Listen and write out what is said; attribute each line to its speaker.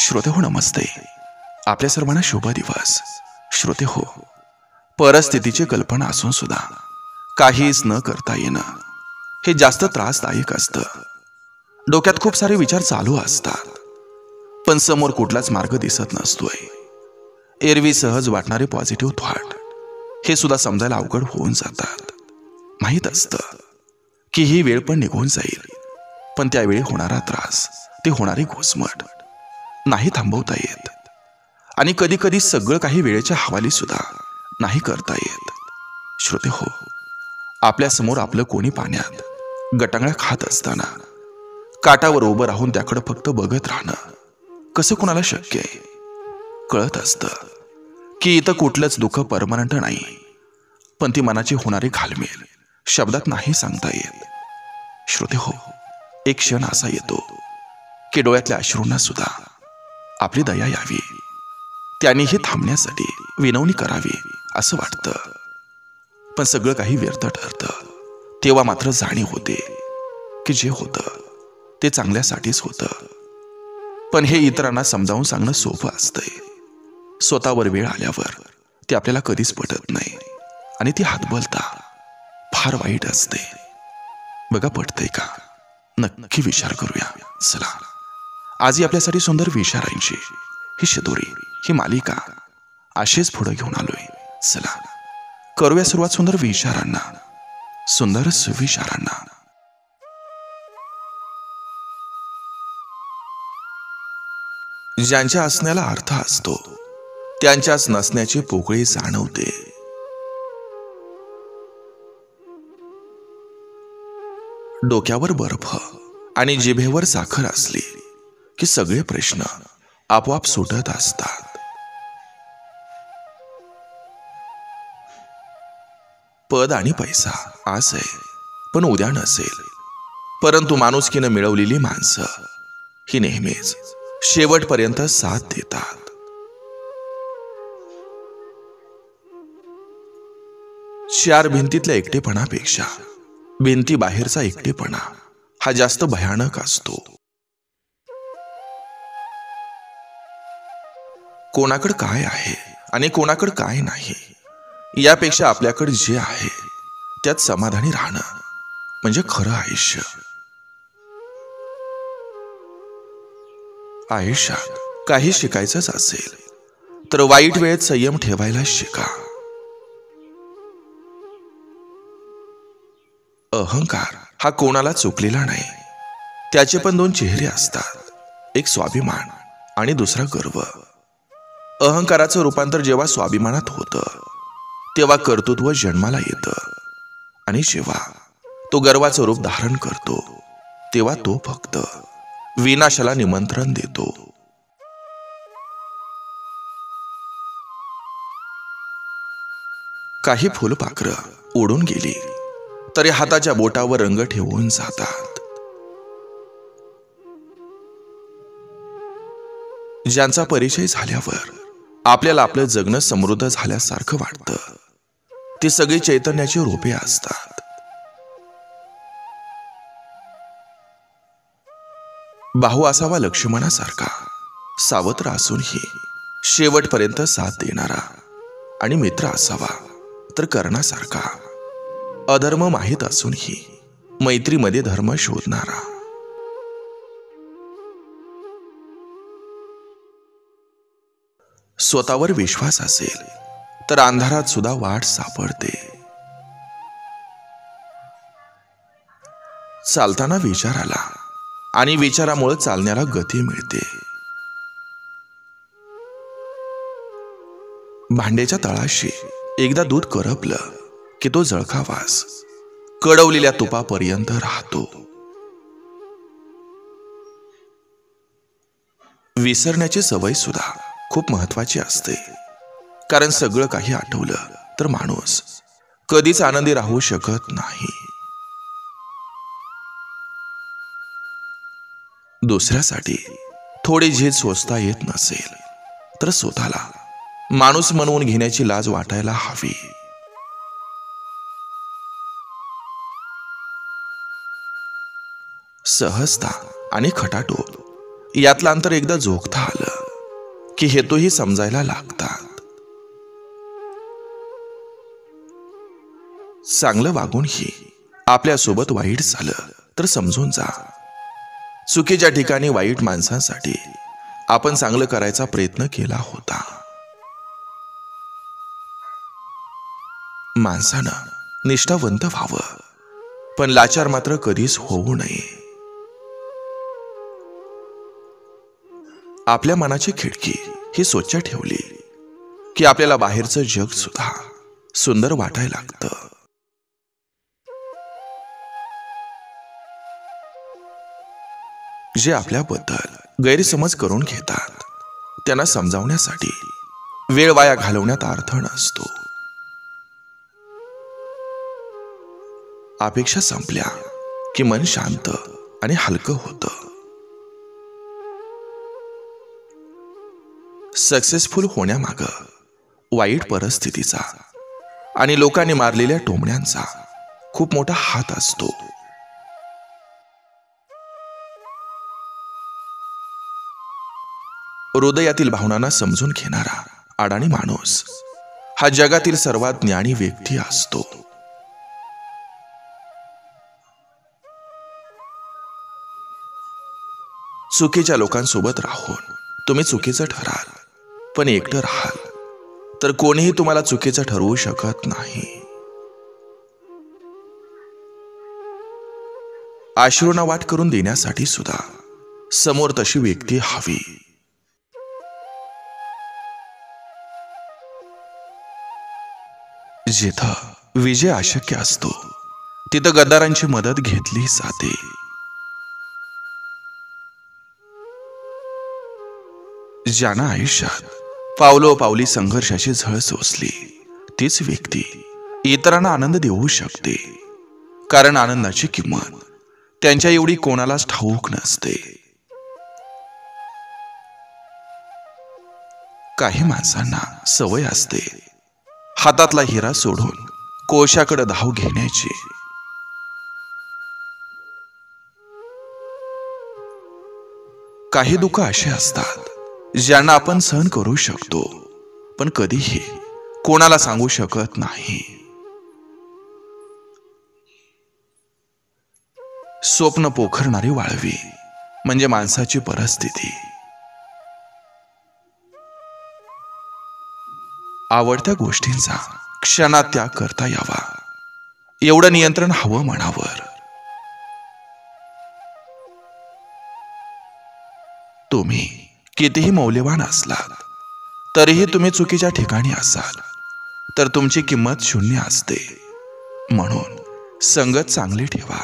Speaker 1: श्रोते हो नमस्ते. आपल्या सर्वांना शुभ दिवस. श्रोते हो, परिस्थितीची कल्पना असून सुद्धा काहीच न करता येणं हे जास्त त्रासदायक असतं. डोक्यात खूप सारे विचार चालू असतात, पण समोर कुठलाच मार्ग दिसत नसतोय. एरवी सहज वाटणारे पॉझिटिव्ह थॉट हे सुद्धा समजायला अवघड होऊन जातात. माहीत असतं की ही वेळ पण निघून जाईल, पण त्यावेळी होणारा त्रास, ते होणारी घोसमट नाही थांबवता येत. आणि कधी कधी सगळं काही वेळेच्या हवाली सुद्धा नाही करता येत. श्रोते हो, आपल्या समोर आपलं कोणी पाण्यात गटांगळ्या खात असताना काठावर उभं राहून त्याकडे फक्त बघत राहणं कसं कुणाला शक्य आहे? कळत असतं की इथं कुठलंच दुःख परमनंट नाही, पण ती मनाची होणारी घालमेल शब्दात नाही सांगता येत. श्रोते हो, एक क्षण असा येतो की डोळ्यातल्या अश्रूंना सुद्धा आपली दया यावी, त्यांनीही थांबण्यासाठी विनवणी करावी असं वाटतं. पण सगळं काही व्यर्थ ठरतं. तेव्हा मात्र जाणीव होते की जे होतं ते चांगल्यासाठीच होतं. पण हे इतरांना समजावून सांगणं सोपं असतंय. स्वतःवर वेळ आल्यावर ते आपल्याला कधीच पटत नाही, आणि ती हतबलता फार वाईट असते. बघा, पटतंय का? नक्की विचार करूया. चला, आजही आपल्यासाठी सुंदर विचारांची ही शिदोरी, ही मालिका अशीच पुढे घेऊन आलोय. चला, करूया सुरुवात सुंदर विचारांना, सुंदर सुविचारांना. ज्यांच्या असण्याला अर्थ असतो त्यांच्याच नसण्याची पोकळी जाणवते. डोक्यावर बर्फ आणि जिभेवर साखर असली की सगळे प्रश्न आपोआप सुटत असतात. पद आणि पैसा आज आहे पण उद्या नसेल, परंतु माणुसकीनं मिळवलेली माणसं ही नेहमीच शेवटपर्यंत साथ देतात. चार भिंतीतल्या एकटेपणापेक्षा भिंती बाहेरचा एकटेपणा हा जास्त भयानक असतो. कोणाकडे काय आहे आणि कोणाकडे काय नाही, यापेक्षा आपल्याकडे जे आहे त्यात समाधानी राहणं म्हणजे खरं आयुष्य. आयुष्यात काही शिकायचंच असेल तर वाईट वेळेत संयम ठेवायला शिका. अहंकार हा कोणाला चुकलेला नाही. त्याचे पण दोन चेहरे असतात, एक स्वाभिमान आणि दुसरा गर्व. अहंकाराचं रूपांतर जेव्हा स्वाभिमानात होतं तेव्हा कर्तृत्व जन्माला येतं, आणि जेव्हा तो गर्वाचं रूप धारण करतो तेव्हा तो फक्त विनाशाला निमंत्रण देतो. काही फुलपाखरं उडून गेली तरी हाताच्या बोटावर रंग ठेवून जातात. ज्यांचा परिचय झाल्यावर आपल्याला आपलं जगणं समृद्ध झाल्यासारखं वाटतं, ते सगळी चैतन्याची रोपे असतात. भाऊ असावा लक्ष्मणासारखा, सावत्र असूनही शेवटपर्यंत साथ देणारा, आणि मित्र असावा तर कर्णासारखा, अधर्म माहीत असूनही मैत्रीमध्ये धर्म शोधणारा. स्वतःवर विश्वास असेल तर अंधारात सुद्धा वाट सापडते. चालताना विचार आला आणि विचारामुळे चालण्याला गती मिळते. भांड्याच्या तळाशी एकदा दूध करपलं की तो जळका वास कडवलेल्या तुपापर्यंत राहतो. विसरण्याची सवय सुद्धा खूप महत्वाची असते, कारण सगळं काही आठवलं तर माणूस कधीच आनंदी राहू शकत नाही. दुसऱ्यासाठी थोडी झीज सोसता येत नसेल तर स्वतःला माणूस म्हणवून घेण्याची लाज वाटायला हवी. सहजता आणि खटाटोप यातलं अंतर एकदा जोखता आलं की हेतूही समजायला लागतात. चांगलं वागूनही आपल्यासोबत वाईट झालं तर समजून जा. चुकीच्या ठिकाणी वाईट माणसांसाठी आपण चांगलं करायचा प्रयत्न केला होता. माणसानं निष्ठावंत व्हावं, पण लाचार मात्र कधीच होऊ नये. आपल्या मनाची खिडकी ही स्वच्छ ठेवली की आपल्याला बाहेरचं जग सुद्धा सुंदर वाटायला लागतं. जे आपल्याबद्दल गैरसमज करून घेतात त्यांना समजावण्यासाठी वेळ वाया घालवण्यात अर्थ नसतो. अपेक्षा संपल्या की मन शांत आणि हलकं होतं. सक्सेसफुल होण्यामागं वाईट परिस्थितीचा आणि लोकांनी मारलेल्या टोमण्यांचा खूप मोठा हात असतो. हृदयातील भावनांना समजून घेणारा अडाणी माणूस हा जगातील सर्वात ज्ञानी व्यक्ती असतो. चुकीच्या लोकांसोबत राहून तुम्ही चुकीचं ठराल, पण एकटं राहाल तर कोणीही तुम्हाला चुकीचं ठरवू शकत नाही. अश्रूंना वाट करून देण्यासाठी सुद्धा समोर तशी व्यक्ती हवी. जिथं विजय अशक्य असतो तिथं गद्दारांची मदत घेतली जाते. ज्यानं आयुष्यात पावलोपावली संघर्षाची झळ सोसली तीच व्यक्ती इतरांना आनंद देऊ शकते, कारण आनंदाची किंमत त्यांच्या एवढी कोणालाच ठाऊक नसते. काही माणसांना सवय असते हातातला हिरा सोडून कोळशाकडे धाव घेण्याची. काही दुःख असे असतात ज्यांना आपण सहन करू शकतो, पण कधीही कोणाला सांगू शकत नाही. स्वप्न पोखरणारी वाळवी म्हणजे माणसाची परिस्थिती. आवडत्या गोष्टींचा क्षणात त्याग करता यावा एवढं नियंत्रण हवं मनावर. तुम्ही कितीही मौल्यवान असलात तरीही तुम्ही चुकीच्या ठिकाणी असाल तर तुमची किंमत शून्य असते. म्हणून संगत चांगली ठेवा.